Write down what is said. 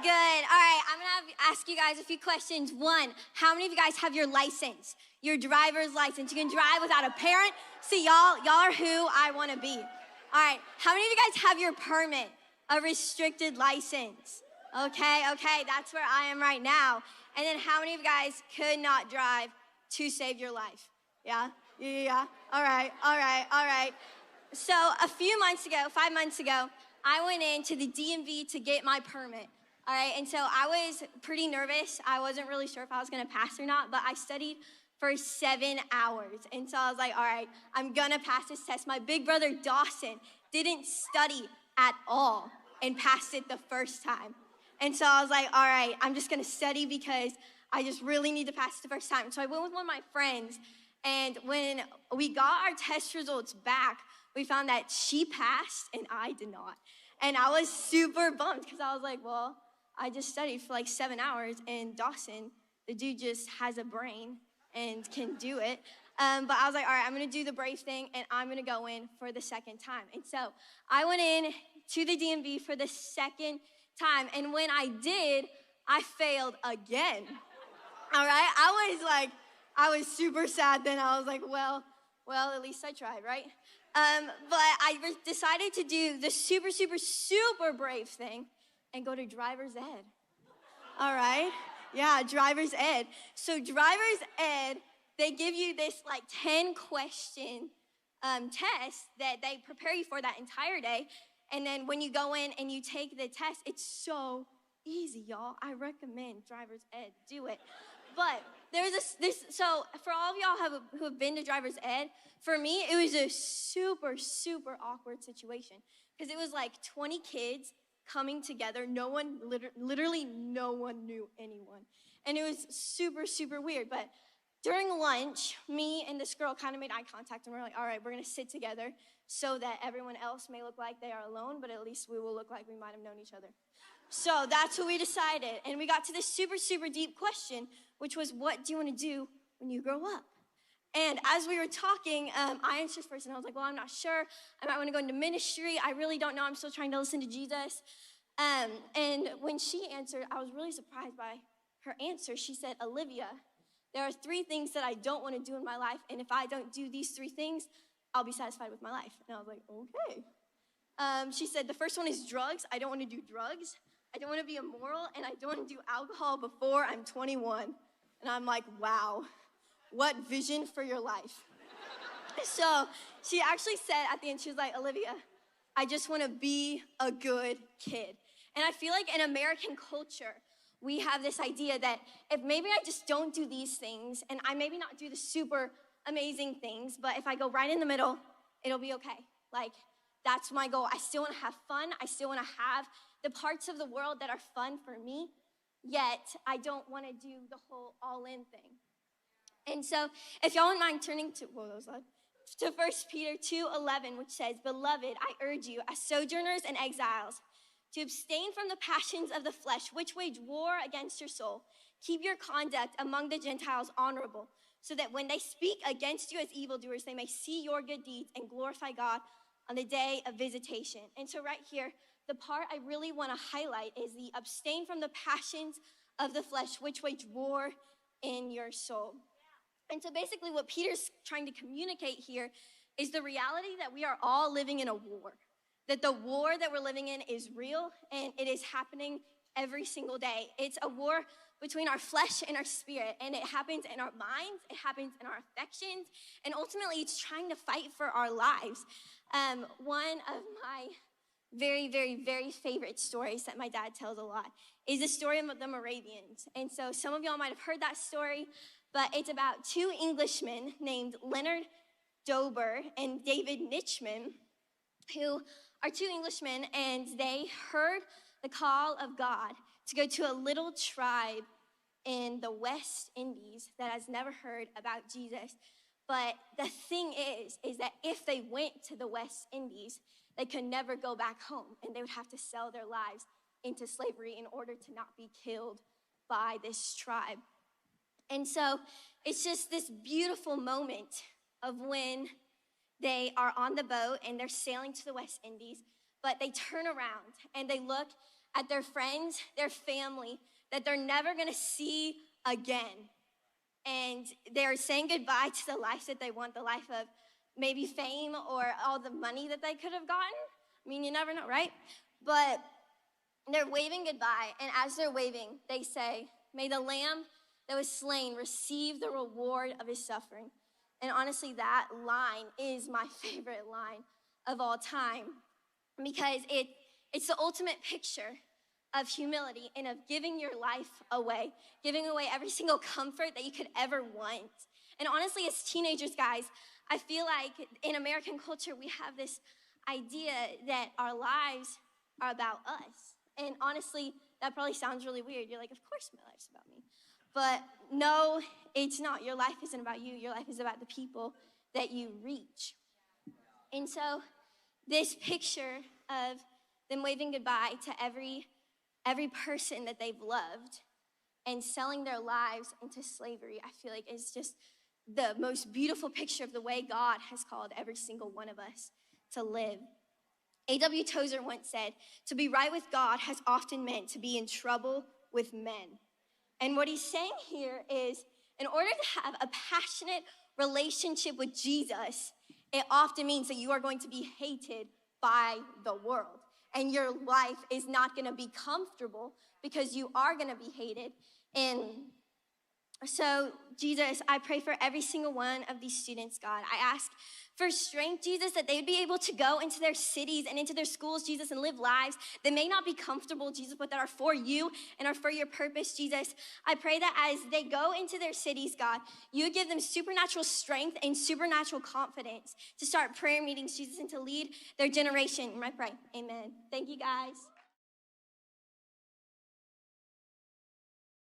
Good. All right, I'm gonna ask you guys a few questions. One, how many of you guys have your license, your driver's license? You can drive without a parent. See, y'all are who I want to be. All right, how many of you guys have your permit, a restricted license? Okay, that's where I am right now. And then how many of you guys could not drive to save your life? Yeah. All right. So a few months ago, 5 months ago, I went into the DMV to get my permit. All right, and so I was pretty nervous. I wasn't really sure if I was gonna pass or not, but I studied for 7 hours. And so I was like, all right, I'm gonna pass this test. My big brother, Dawson, didn't study at all and passed it the first time. And so I was like, all right, I'm just gonna study because I just really need to pass it the first time. So I went with one of my friends, and when we got our test results back, we found that she passed and I did not. And I was super bummed because I was like, well, I just studied for like 7 hours, and Dawson, the dude just has a brain and can do it. But I was like, all right, I'm gonna do the brave thing, and I'm gonna go in for the second time. And so I went in to the DMV for the second time, and when I did, I failed again. All right, I was super sad then. I was like, well, at least I tried, right? But I decided to do the super, super, super brave thing and go to driver's ed. All right? Yeah, driver's ed. So driver's ed, they give you this like 10-question test that they prepare you for that entire day. And then when you go in and you take the test, it's so easy, y'all. I recommend driver's ed. Do it. But there's this. So for all of y'all who have been to driver's ed, for me, it was a super, super awkward situation because it was like 20 kids coming together. No one, literally no one knew anyone. And it was super, super weird. But during lunch, me and this girl kind of made eye contact, and we're like, all right, we're going to sit together so that everyone else may look like they are alone, but at least we will look like we might have known each other. So that's what we decided. And we got to this super, super deep question, which was, what do you want to do when you grow up? And as we were talking, I answered first, and I was like, well, I'm not sure. I might want to go into ministry. I really don't know. I'm still trying to listen to Jesus. And when she answered, I was really surprised by her answer. She said, Alivia, there are 3 things that I don't want to do in my life, and if I don't do these 3 things, I'll be satisfied with my life. And I was like, okay. She said, the first one is drugs. I don't want to do drugs. I don't want to be immoral, and I don't want to do alcohol before I'm 21. And I'm like, wow, what vision for your life. So she actually said at the end, she was like, Alivia, I just want to be a good kid. And I feel like in American culture, we have this idea that if maybe I just don't do these things, and I maybe not do the super amazing things, but if I go right in the middle, it'll be okay. Like, that's my goal. I still want to have fun. I still want to have the parts of the world that are fun for me, yet I don't want to do the whole all-in thing. And so if y'all wouldn't mind turning to, whoa, that was loud, to 1 Peter 2:11, which says, Beloved, I urge you, as sojourners and exiles, to abstain from the passions of the flesh, which wage war against your soul. Keep your conduct among the Gentiles honorable, so that when they speak against you as evildoers, they may see your good deeds and glorify God on the day of visitation. And so right here, the part I really want to highlight is the abstain from the passions of the flesh, which wage war in your soul. And so basically what Peter's trying to communicate here is the reality that we are all living in a war, that the war that we're living in is real, and it is happening every single day. It's a war between our flesh and our spirit, and it happens in our minds, it happens in our affections, and ultimately it's trying to fight for our lives. One of my very, very, very favorite stories that my dad tells a lot is the story of the Moravians. And so some of y'all might have heard that story, but it's about 2 Englishmen named Leonard Dober and David Nitschmann, who are 2 Englishmen, and they heard the call of God to go to a little tribe in the West Indies that has never heard about Jesus. But the thing is that if they went to the West Indies, they could never go back home, and they would have to sell their lives into slavery in order to not be killed by this tribe. And so it's just this beautiful moment of when they are on the boat and they're sailing to the West Indies, but they turn around and they look at their friends, their family, that they're never gonna see again. And they're saying goodbye to the life that they want, the life of maybe fame or all the money that they could have gotten. I mean, you never know, right? But they're waving goodbye, and as they're waving, they say, "May the lamb that was slain receive the reward of his suffering." And honestly, that line is my favorite line of all time, because it's the ultimate picture of humility and of giving your life away, giving away every single comfort that you could ever want. And honestly, as teenagers, guys, I feel like in American culture, we have this idea that our lives are about us. And honestly, that probably sounds really weird. You're like, of course my life's about me. But no, it's not. Your life isn't about you. Your life is about the people that you reach. And so this picture of them waving goodbye to every person that they've loved and selling their lives into slavery, I feel like is just the most beautiful picture of the way God has called every single one of us to live. A.W. Tozer once said, "To be right with God has often meant to be in trouble with men." And what he's saying here is, in order to have a passionate relationship with Jesus, it often means that you are going to be hated by the world. And your life is not gonna be comfortable because you are gonna be hated. And so, Jesus, I pray for every single one of these students, God. I ask for strength, Jesus, that they would be able to go into their cities and into their schools, Jesus, and live lives that may not be comfortable, Jesus, but that are for you and are for your purpose, Jesus. I pray that as they go into their cities, God, you would give them supernatural strength and supernatural confidence to start prayer meetings, Jesus, and to lead their generation. And I pray, amen. Thank you, guys.